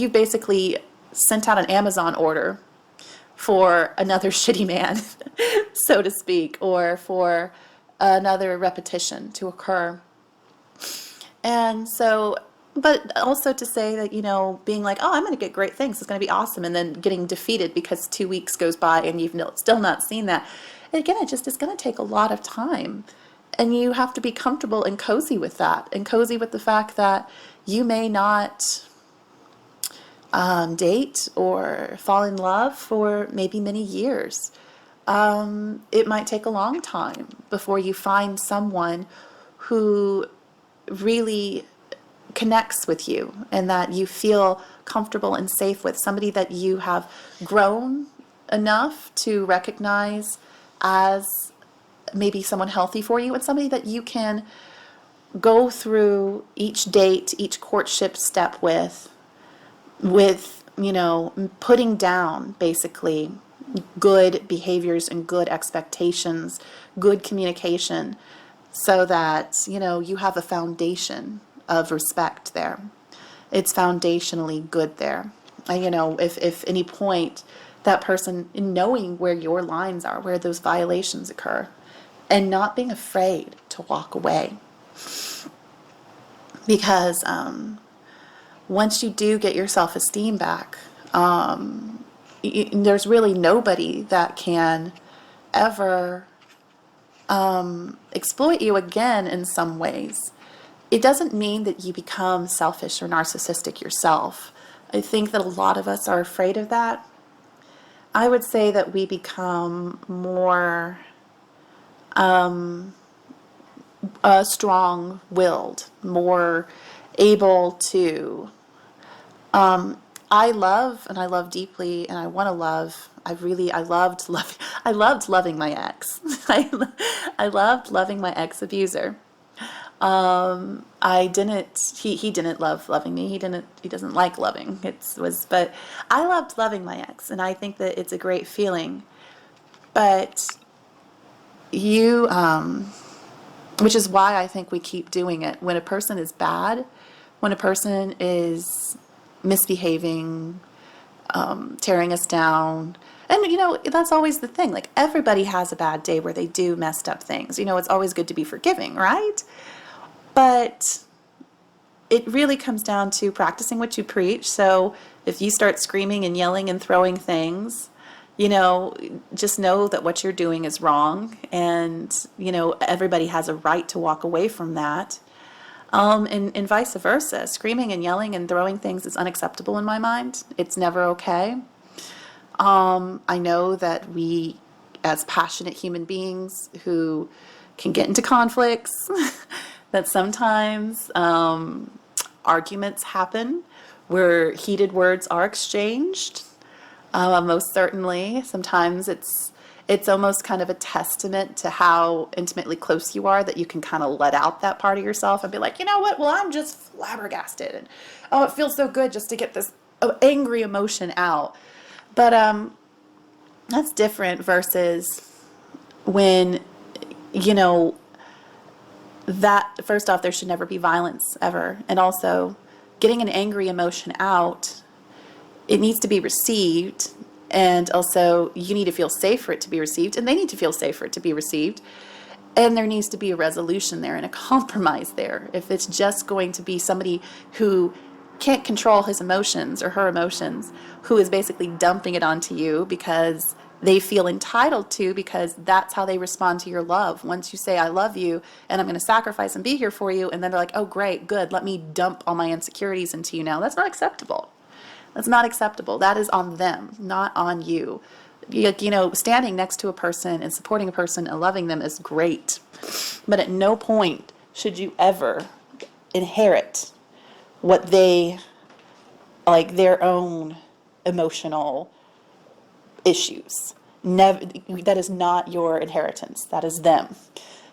basically sent out an Amazon order for another shitty man, so to speak, or for another repetition to occur. And so, but also to say that, you know, being like, oh, I'm going to get great things, it's going to be awesome, and then getting defeated because 2 weeks goes by and you've still not seen that. And again, it's going to take a lot of time. And you have to be comfortable and cozy with that, and cozy with the fact that you may not date or fall in love for maybe many years. It might take a long time before you find someone who really connects with you and that you feel comfortable and safe with, somebody that you have grown enough to recognize as maybe someone healthy for you, and somebody that you can go through each date, each courtship step with, you know, putting down basically good behaviors and good expectations, good communication, so that, you know, you have a foundation of respect there. It's foundationally good there. And, you know, if any point that person, in knowing where your lines are, where those violations occur, and not being afraid to walk away. Because once you do get your self-esteem back, there's really nobody that can ever exploit you again in some ways. It doesn't mean that you become selfish or narcissistic yourself. I think that a lot of us are afraid of that. I would say that we become more strong-willed, more able to I love deeply, and I want to love. I loved loving my ex. I loved loving my ex-abuser. I didn't, he didn't love loving me. He doesn't like loving. But I loved loving my ex, and I think that it's a great feeling. But which is why I think we keep doing it. When a person is bad, when a person is misbehaving, tearing us down, and you know, that's always the thing. Like, everybody has a bad day where they do messed up things. You know, it's always good to be forgiving, right? But it really comes down to practicing what you preach. So if you start screaming and yelling and throwing things, you know, just know that what you're doing is wrong, and, you know, everybody has a right to walk away from that. And vice versa. Screaming and yelling and throwing things is unacceptable in my mind. It's never okay. I know that we, as passionate human beings who can get into conflicts, that sometimes arguments happen where heated words are exchanged. Most certainly. Sometimes it's almost kind of a testament to how intimately close you are, that you can kind of let out that part of yourself and be like, you know what, well, I'm just flabbergasted, and oh, it feels so good just to get this angry emotion out. But that's different versus when, you know, that, first off, there should never be violence ever. And also, getting an angry emotion out, it needs to be received, and also you need to feel safe for it to be received, and they need to feel safe for it to be received, and there needs to be a resolution there and a compromise there. If it's just going to be somebody who can't control his emotions or her emotions, who is basically dumping it onto you because they feel entitled to, because that's how they respond to your love. Once you say, I love you and I'm going to sacrifice and be here for you, and then they're like, oh, great, good, let me dump all my insecurities into you now. That's not acceptable. That's not acceptable. That is on them, not on you. Standing next to a person and supporting a person and loving them is great. But at no point should you ever inherit what they, like, their own emotional issues. Never, that is not your inheritance. That is them.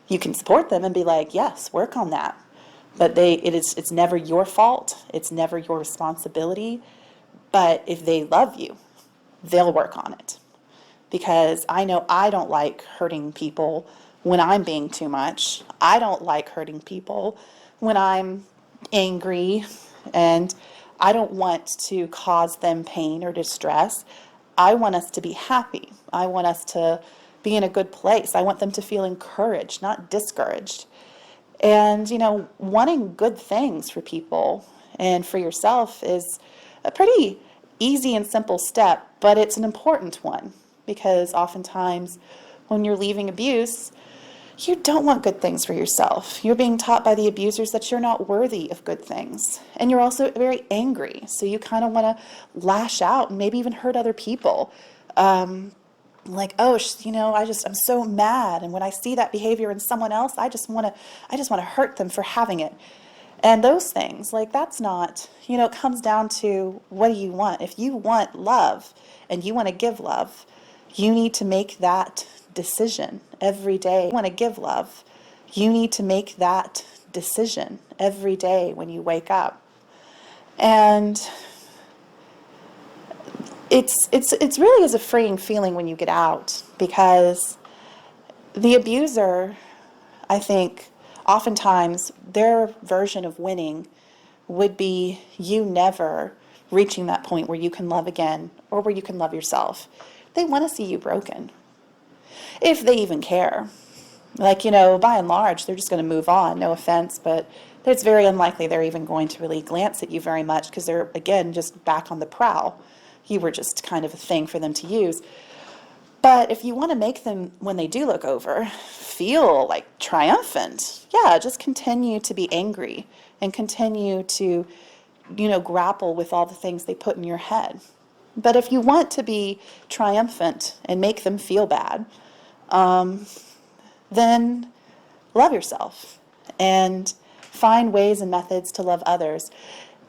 You can support them and be like, yes, work on that. But it's never your fault. It's never your responsibility. But if they love you, they'll work on it. Because I know I don't like hurting people when I'm being too much. I don't like hurting people when I'm angry, and I don't want to cause them pain or distress. I want us to be happy. I want us to be in a good place. I want them to feel encouraged, not discouraged. And, wanting good things for people and for yourself is a pretty easy and simple step, but it's an important one, because oftentimes when you're leaving abuse, you don't want good things for yourself. You're being taught by the abusers that you're not worthy of good things. And you're also very angry. So you kind of want to lash out and maybe even hurt other people. Like, oh, I'm so mad. And when I see that behavior in someone else, I just want to hurt them for having it. And those things, like, that's not, it comes down to, what do you want? If you want love and you want to give love, you need to make that decision every day. You want to give love, you need to make that decision every day when you wake up. And it's really is a freeing feeling when you get out, because the abuser, I think, oftentimes their version of winning would be you never reaching that point where you can love again, or where you can love yourself. They want to see you broken, if they even care. Like, by and large, they're just going to move on. No offense, but it's very unlikely they're even going to really glance at you very much, because they're, again, just back on the prowl. You were just kind of a thing for them to use. But if you want to make them, when they do look over, feel like triumphant, just continue to be angry and continue to, grapple with all the things they put in your head. But if you want to be triumphant and make them feel bad, then love yourself and find ways and methods to love others.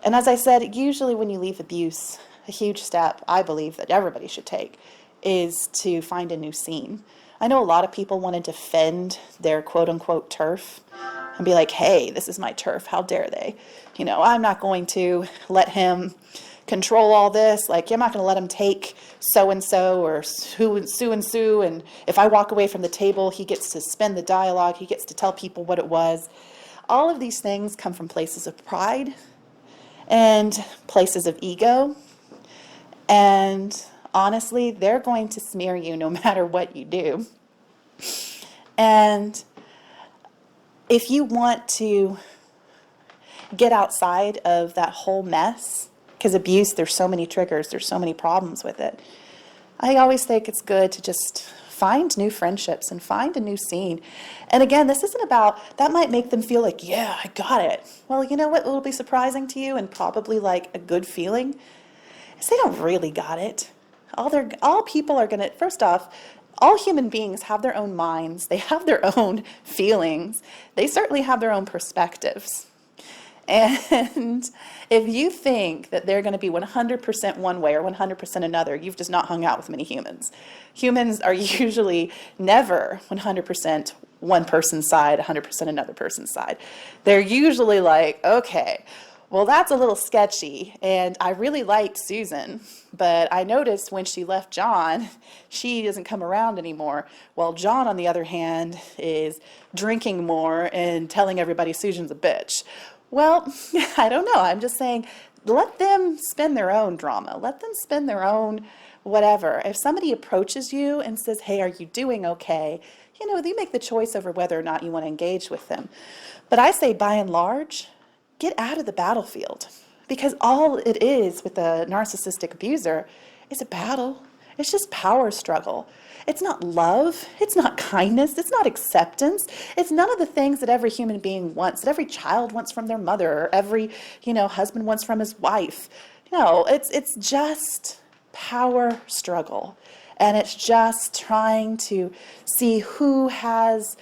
And as I said, usually when you leave abuse, a huge step I believe that everybody should take is to find a new scene. I know a lot of people want to defend their quote-unquote turf and be like, hey, this is my turf, how dare they? I'm not going to let him control all this. Like, I'm not going to let him take so-and-so or Sue, and if I walk away from the table, he gets to spin the dialogue, he gets to tell people what it was. All of these things come from places of pride and places of ego, and honestly, they're going to smear you no matter what you do. And if you want to get outside of that whole mess, because abuse, there's so many triggers, there's so many problems with it, I always think it's good to just find new friendships and find a new scene. And again, this isn't about, that might make them feel like, yeah, I got it. Well, you know what will be surprising to you and probably like a good feeling is they don't really got it. All people are going to, first off, all human beings have their own minds. They have their own feelings. They certainly have their own perspectives. And if you think that they're going to be 100% one way or 100% another, you've just not hung out with many humans. Humans are usually never 100% one person's side, 100% another person's side. They're usually like, okay, well, that's a little sketchy, and I really liked Susan, but I noticed when she left John, she doesn't come around anymore. Well, John, on the other hand, is drinking more and telling everybody Susan's a bitch. Well, I don't know. I'm just saying, let them spin their own drama. Let them spin their own whatever. If somebody approaches you and says, hey, are you doing okay? You make the choice over whether or not you want to engage with them. But I say, by and large, get out of the battlefield, because all it is with a narcissistic abuser is a battle. It's just power struggle. It's not love. It's not kindness. It's not acceptance. It's none of the things that every human being wants, that every child wants from their mother, or every, husband wants from his wife. No, it's just power struggle. And it's just trying to see who has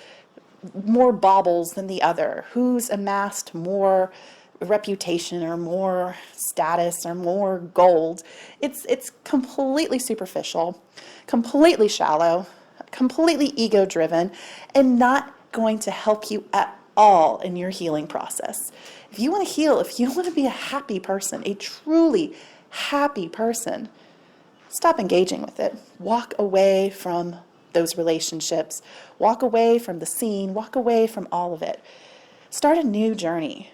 more baubles than the other, who's amassed more reputation or more status or more gold. It's completely superficial, completely shallow, completely ego driven, and not going to help you at all in your healing process. If you want to heal, if you want to be a happy person, a truly happy person, stop engaging with it. Walk away from those relationships. Walk away from the scene. Walk away from all of it. Start a new journey.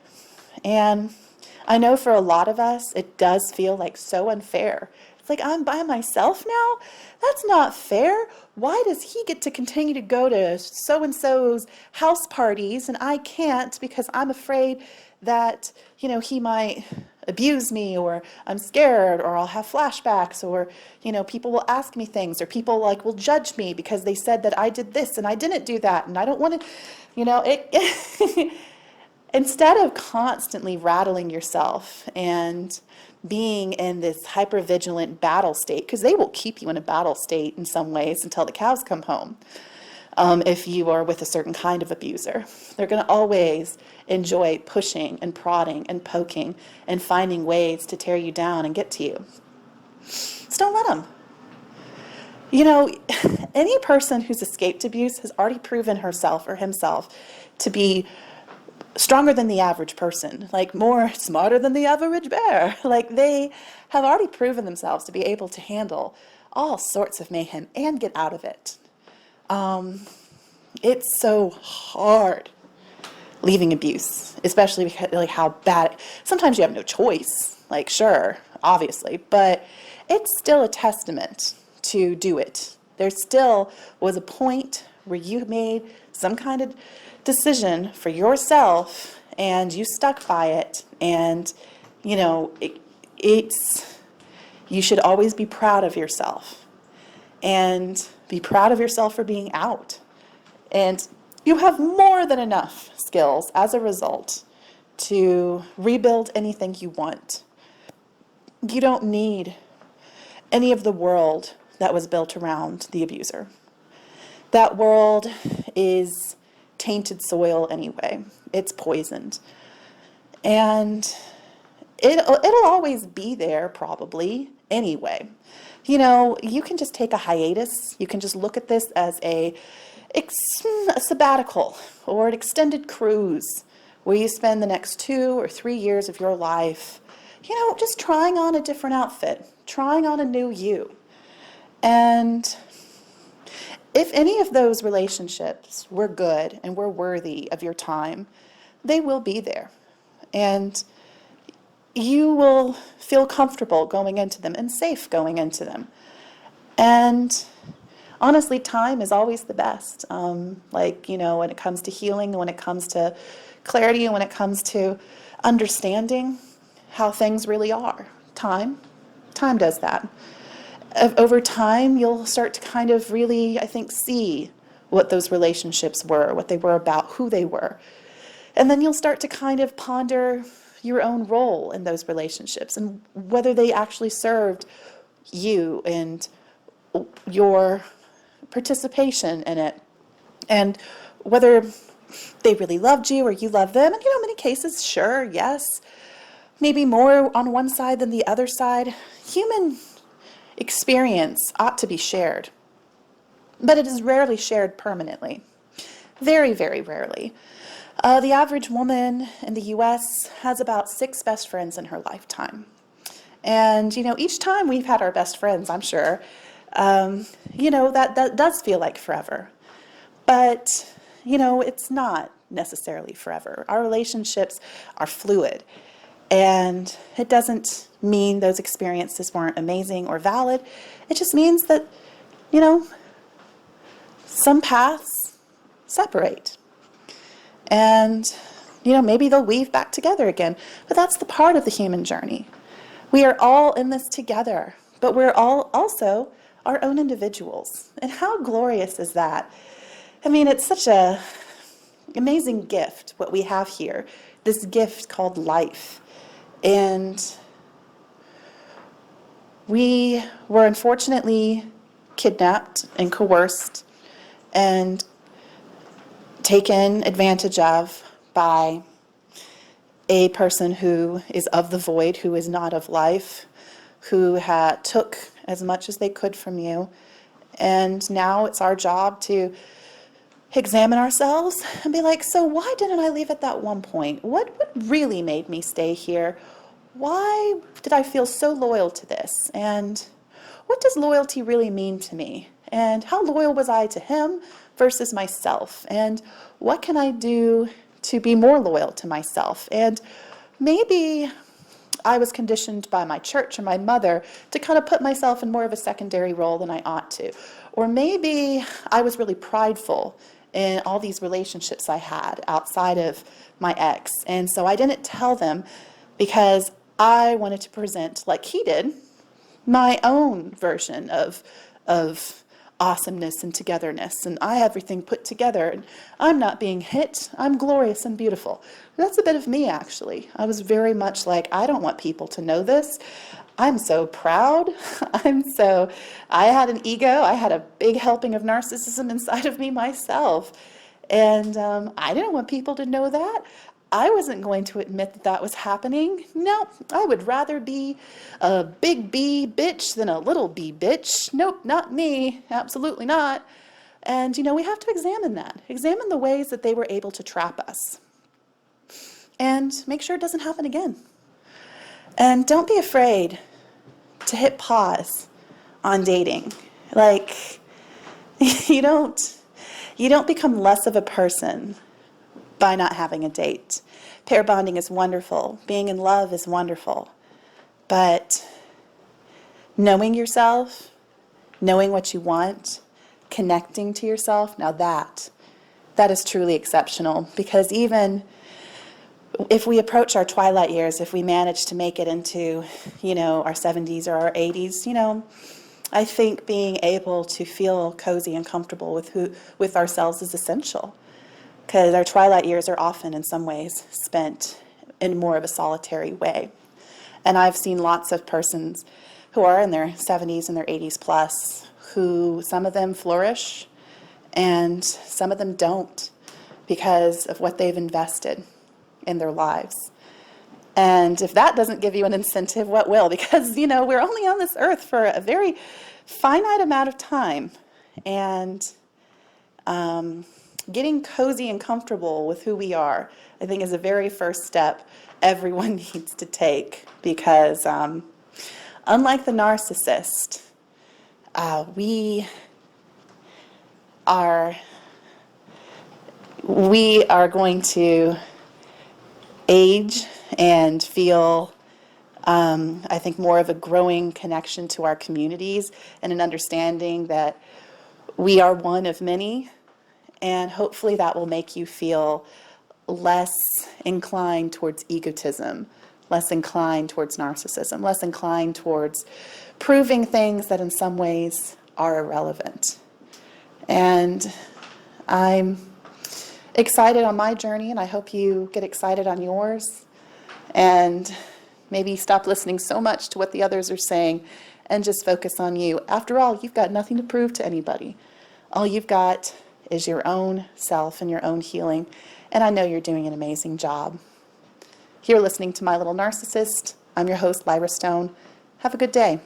And I know for a lot of us, it does feel like so unfair. It's like, I'm by myself now? That's not fair. Why does he get to continue to go to so-and-so's house parties and I can't because I'm afraid that, he might abuse me, or I'm scared, or I'll have flashbacks, or, people will ask me things, or people will judge me because they said that I did this and I didn't do that and I don't want to, it. Instead of constantly rattling yourself and being in this hypervigilant battle state, because they will keep you in a battle state in some ways until the cows come home. If you are with a certain kind of abuser, they're going to always enjoy pushing and prodding and poking and finding ways to tear you down and get to you. Just don't let them. Any person who's escaped abuse has already proven herself or himself to be stronger than the average person, more smarter than the average bear. They have already proven themselves to be able to handle all sorts of mayhem and get out of it. It's so hard leaving abuse, especially because how bad. Sometimes you have no choice. Sure, obviously, but it's still a testament to do it. There still was a point where you made some kind of decision for yourself and you stuck by it, and it's you should always be proud of yourself and be proud of yourself for being out. And you have more than enough skills as a result to rebuild anything you want. You don't need any of the world that was built around the abuser. That world is tainted soil anyway. It's poisoned. And it'll always be there probably anyway. You can just take a hiatus. You can just look at this as a sabbatical or an extended cruise where you spend the next 2 or 3 years of your life, just trying on a different outfit, trying on a new you. And if any of those relationships were good and were worthy of your time, they will be there. And you will feel comfortable going into them and safe going into them. And honestly, time is always the best. When it comes to healing, when it comes to clarity, and when it comes to understanding how things really are. Time does that. Over time, you'll start to kind of really, I think, see what those relationships were, what they were about, who they were. And then you'll start to kind of ponder your own role in those relationships and whether they actually served you and your participation in it, and whether they really loved you or you loved them. And many cases, sure, yes, maybe more on one side than the other side. Human experience ought to be shared, but it is rarely shared permanently. Very, very rarely. The average woman in the U.S. has about 6 best friends in her lifetime. And, each time we've had our best friends, I'm sure, that does feel like forever. But, it's not necessarily forever. Our relationships are fluid. And it doesn't mean those experiences weren't amazing or valid. It just means that, some paths separate. And, maybe they'll weave back together again. But that's the part of the human journey. We are all in this together. But we're all also our own individuals. And how glorious is that? I mean, it's such a amazing gift what we have here, this gift called life. And we were unfortunately kidnapped and coerced and taken advantage of by a person who is of the void, who is not of life, who took as much as they could from you. And now it's our job to examine ourselves and be like, so why didn't I leave at that one point? What really made me stay here? Why did I feel so loyal to this? And what does loyalty really mean to me? And how loyal was I to him versus myself? And what can I do to be more loyal to myself? And maybe I was conditioned by my church or my mother to kind of put myself in more of a secondary role than I ought to. Or maybe I was really prideful in all these relationships I had outside of my ex. And so I didn't tell them because I wanted to present, like he did, my own version of awesomeness and togetherness. And I have everything put together. And I'm not being hit. I'm glorious and beautiful. That's a bit of me, actually. I was very much like, I don't want people to know this. I'm so proud. I had an ego. I had a big helping of narcissism inside of me myself. And I didn't want people to know that. I wasn't going to admit that that was happening. No, I would rather be a big B bitch than a little b bitch. Nope, not me. Absolutely not. And, we have to examine that. Examine the ways that they were able to trap us. And make sure it doesn't happen again. And don't be afraid to hit pause on dating. Like, you don't become less of a person by not having a date. Pair bonding is wonderful. Being in love is wonderful. But knowing yourself, knowing what you want, connecting to yourself, now that is truly exceptional. Because even if we approach our twilight years, if we manage to make it into, our 70s or our 80s, I think being able to feel cozy and comfortable with ourselves is essential. Because our twilight years are often, in some ways, spent in more of a solitary way. And I've seen lots of persons who are in their 70s and their 80s plus, who some of them flourish and some of them don't because of what they've invested in their lives. And if that doesn't give you an incentive, what will? Because, we're only on this earth for a very finite amount of time. And getting cozy and comfortable with who we are, I think, is the very first step everyone needs to take. Because unlike the narcissist, we are going to age and feel, I think, more of a growing connection to our communities and an understanding that we are one of many. And hopefully that will make you feel less inclined towards egotism, less inclined towards narcissism, less inclined towards proving things that in some ways are irrelevant. And I'm excited on my journey, and I hope you get excited on yours. And maybe stop listening so much to what the others are saying and just focus on you. After all, you've got nothing to prove to anybody. All you've got is your own self and your own healing. And I know you're doing an amazing job. You're listening to My Little Narcissist. I'm your host, Lyra Stone. Have a good day.